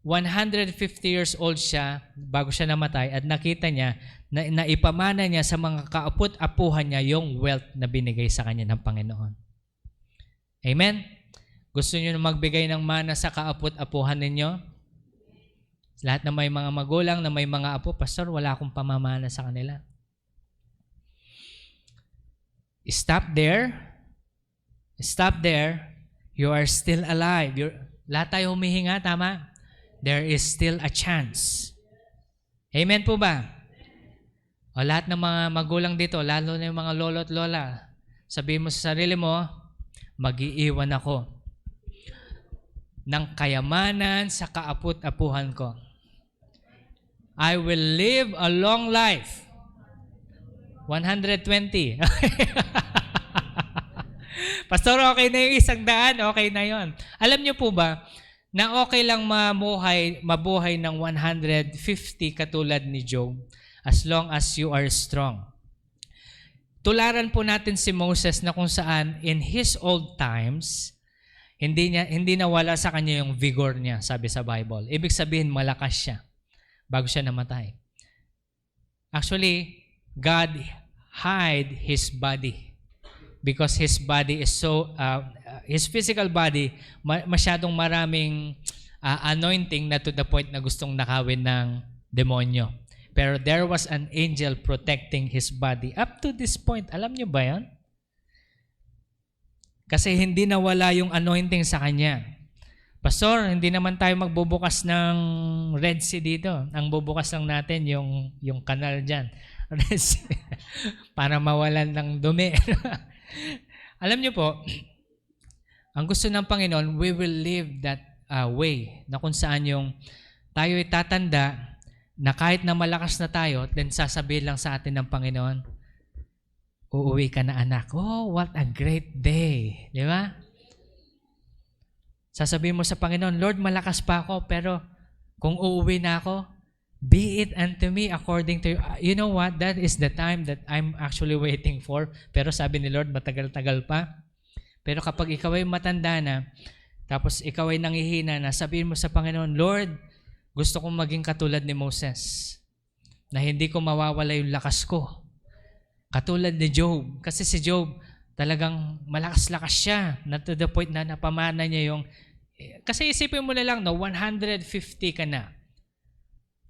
150 years old siya bago siya namatay at nakita niya na naipamana niya sa mga kaapot-apuhan niya yung wealth na binigay sa kanya ng Panginoon. Amen? Gusto niyo na magbigay ng mana sa kaapot-apuhan ninyo? Lahat na may mga magulang, na may mga apo, Pastor, wala akong pamamana sa kanila. Stop there. Stop there. You are still alive. Lahat tayo humihinga, tama? There is still a chance. Amen po ba? O lahat ng mga magulang dito, lalo na yung mga lolo at lola, sabihin mo sa sarili mo, mag-iiwan ako ng kayamanan sa kaapot-apuhan ko. I will live a long life 120. Pastor, okay na yung 100, okay na yon. Alam niyo po ba, na okay lang mabuhay ng 150 katulad ni Job as long as you are strong. Tularan po natin si Moses na kung saan in his old times, hindi nawala sa kanya yung vigor niya, sabi sa Bible. Ibig sabihin, malakas siya bago siya namatay. Actually, God hide his body because his body is so, his physical body, masyadong maraming anointing na to the point na gustong nakawin ng demonyo. Pero there was an angel protecting his body. Up to this point, alam niyo ba yan? Kasi hindi nawala yung anointing sa kanya. Pastor, hindi naman tayo magbubukas ng Red Sea dito. Ang bubukas lang natin yung kanal dyan. Red Sea. Para mawalan ng dumi. Alam niyo po, ang gusto ng Panginoon, we will live that way na kung saan yung tayo ay tatanda na kahit na malakas na tayo, then sasabihin lang sa atin ng Panginoon, uuwi ka na anak. Oh, what a great day. Di ba? Sasabihin mo sa Panginoon, Lord, malakas pa ako, pero kung uuwi na ako, be it unto me according to you. You know what? That is the time that I'm actually waiting for. Pero sabi ni Lord, matagal-tagal pa. Pero kapag ikaw ay matanda na, tapos ikaw ay nangihina na, sabihin mo sa Panginoon, Lord, gusto kong maging katulad ni Moses, na hindi ko mawawala yung lakas ko. Katulad ni Job. Kasi si Job, talagang malakas-lakas siya. Na to the point na napamana niya yung... Kasi isipin mo na lang, no, 150 ka na.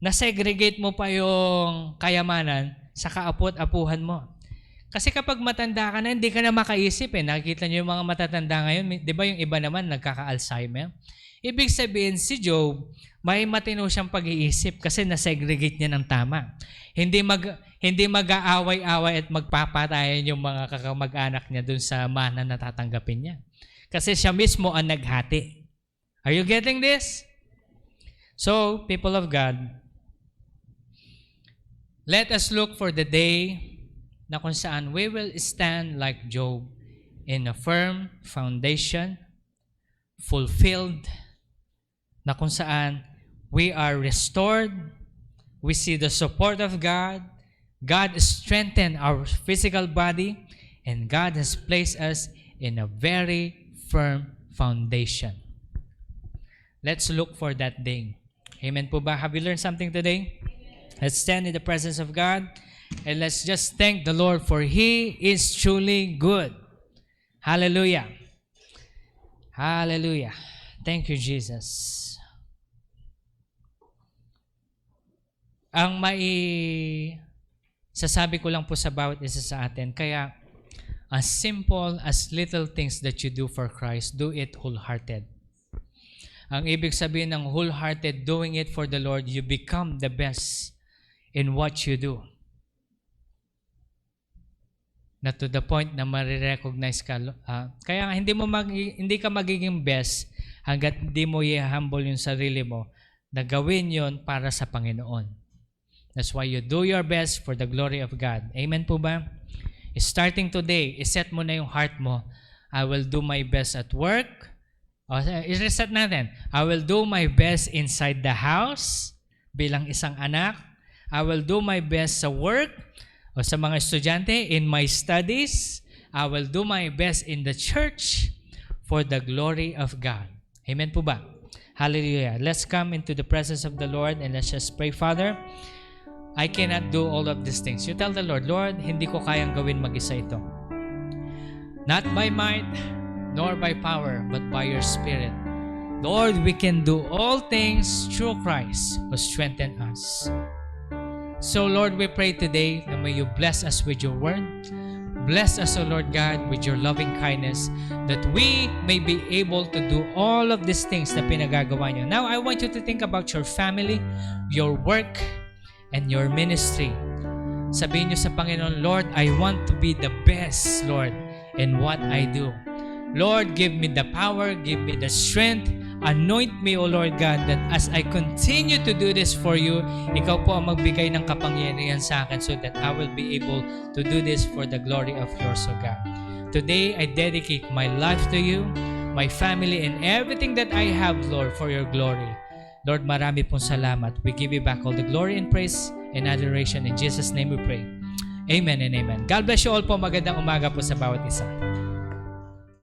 Na-segregate mo pa yung kayamanan sa kaapot-apuhan mo. Kasi kapag matanda ka na, hindi ka na makaisip eh. Nakikita niyo yung mga matatanda ngayon. Di ba yung iba naman nagkaka-Alzheimer? Ibig sabihin, si Job, may matino siyang pag-iisip kasi na-segregate niya ng tama. Hindi mag-aaway-away at magpapatayan yung mga kakamag-anak niya dun sa mana na tatanggapin niya. Kasi siya mismo ang naghati. Are you getting this? So, people of God, let us look for the day na kung saan we will stand like Job in a firm foundation, fulfilled, na kung saan we are restored, we see the support of God, God strengthened our physical body, and God has placed us in a very firm foundation. Let's look for that day. Amen po ba? Have you learned something today? Let's stand in the presence of God, and let's just thank the Lord for He is truly good. Hallelujah. Hallelujah. Thank you, Jesus. Ang sasabi ko lang po sa bawat isa sa atin, kaya as simple as little things that you do for Christ, do it wholehearted. Ang ibig sabihin ng wholehearted, doing it for the Lord, you become the best in what you do. Na to the point na marirecognize ka. Kaya hindi ka magiging best hanggat hindi mo i-humble yung sarili mo na gawin yon para sa Panginoon. That's why you do your best for the glory of God. Amen po ba? Starting today, iset mo na yung heart mo. I will do my best at work. I-reset natin. I will do my best inside the house bilang isang anak. I will do my best sa work o sa mga estudyante in my studies. I will do my best in the church for the glory of God. Amen po ba? Hallelujah. Let's come into the presence of the Lord and let's just pray. Father, I cannot do all of these things. You tell the Lord, Lord, hindi ko kayang gawin mag-isa ito. Not by might, nor by power, but by your Spirit. Lord, we can do all things through Christ who strengthens us. So, Lord, we pray today that may you bless us with your word. Bless us, O Lord God, with your loving kindness, that we may be able to do all of these things na pinagagawa niyo. Now, I want you to think about your family, your work, and your ministry. Sabihin niyo sa Panginoon, Lord, I want to be the best, Lord, in what I do. Lord, give me the power, give me the strength. Anoint me, O Lord God, that as I continue to do this for you, ikaw po ang magbigay ng kapangyarihan sa akin so that I will be able to do this for the glory of yours, O God. Today, I dedicate my life to you, my family, and everything that I have, Lord, for your glory. Lord, marami pong salamat. We give you back all the glory and praise and adoration. In Jesus' name we pray. Amen and amen. God bless you all po. Magandang umaga po sa bawat isa.